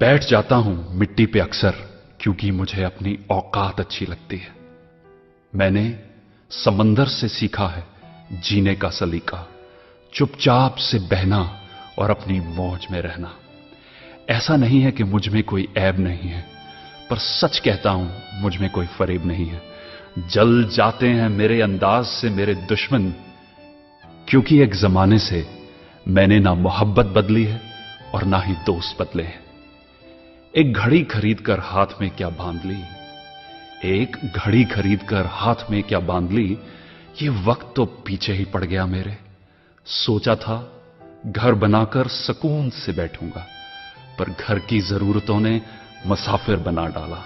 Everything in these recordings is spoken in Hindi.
बैठ जाता हूं मिट्टी पे अक्सर, क्योंकि मुझे अपनी औकात अच्छी लगती है। मैंने समंदर से सीखा है जीने का सलीका, चुपचाप से बहना और अपनी मौज में रहना। ऐसा नहीं है कि मुझ में कोई ऐब नहीं है, पर सच कहता हूं मुझ में कोई फरेब नहीं है। जल जाते हैं मेरे अंदाज से मेरे दुश्मन, क्योंकि एक जमाने से मैंने ना मोहब्बत बदली है और ना ही दोस्त बदले हैं। एक घड़ी खरीद कर हाथ में क्या बांध ली, एक घड़ी खरीद कर हाथ में क्या बांध ली, ये वक्त तो पीछे ही पड़ गया मेरे। सोचा था घर बनाकर सुकून से बैठूंगा, पर घर की जरूरतों ने मुसाफिर बना डाला।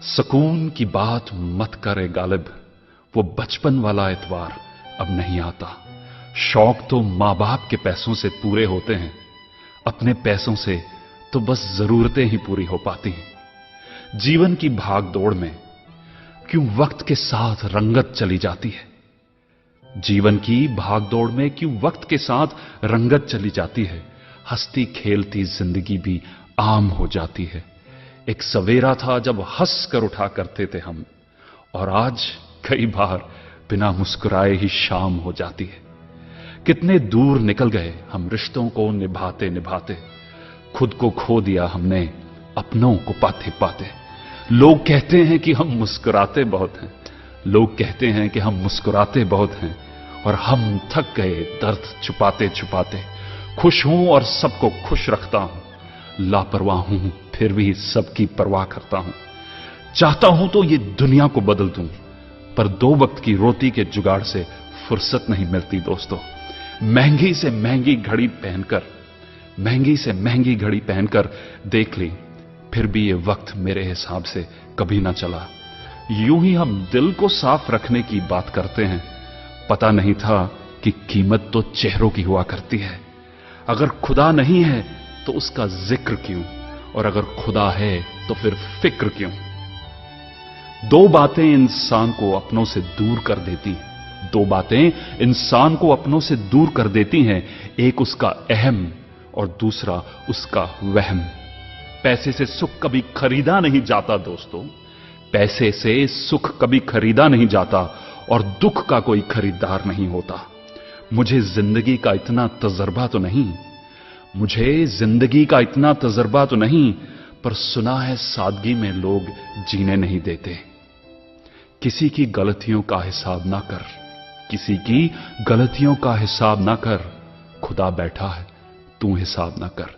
सुकून की बात मत करे गालिब, वो बचपन वाला एतवार अब नहीं आता। शौक तो मां बाप के पैसों से पूरे होते हैं, अपने पैसों से तो बस जरूरतें ही पूरी हो पाती हैं। जीवन की भाग दौड़ में क्यों वक्त के साथ रंगत चली जाती है, जीवन की भाग दौड़ में क्यों वक्त के साथ रंगत चली जाती है। हंसती खेलती जिंदगी भी आम हो जाती है। एक सवेरा था जब हंस कर उठा करते थे हम, और आज कई बार बिना मुस्कुराए ही शाम हो जाती है। कितने दूर निकल गए हम रिश्तों को निभाते निभाते, खुद को खो दिया हमने अपनों को पाते पाते। लोग कहते हैं कि हम मुस्कुराते बहुत हैं, लोग कहते हैं कि हम मुस्कुराते बहुत हैं, और हम थक गए दर्द छुपाते छुपाते। खुश हूं और सबको खुश रखता हूं, लापरवाह हूं फिर भी सबकी परवाह करता हूं। चाहता हूं तो ये दुनिया को बदल दूं, पर दो वक्त की रोटी के जुगाड़ से फुर्सत नहीं मिलती दोस्तों। महंगी से महंगी घड़ी पहनकर, महंगी से महंगी घड़ी पहनकर देख ली, फिर भी ये वक्त मेरे हिसाब से कभी ना चला। यूं ही हम दिल को साफ रखने की बात करते हैं, पता नहीं था कि कीमत तो चेहरों की हुआ करती है। अगर खुदा नहीं है तो उसका जिक्र क्यों, और अगर खुदा है तो फिर फिक्र क्यों। दो बातें इंसान को अपनों से दूर कर देती हैं, दो बातें इंसान को अपनों से दूर कर देती हैं, एक उसका अहम और दूसरा उसका वहम। पैसे से सुख कभी खरीदा नहीं जाता दोस्तों, पैसे से सुख कभी खरीदा नहीं जाता, और दुख का कोई खरीदार नहीं होता। मुझे जिंदगी का इतना तजर्बा तो नहीं, मुझे जिंदगी का इतना तजर्बा तो नहीं, पर सुना है सादगी में लोग जीने नहीं देते। किसी की गलतियों का हिसाब ना कर, किसी की गलतियों का हिसाब ना कर, खुदा बैठा है तू हिसाब ना कर।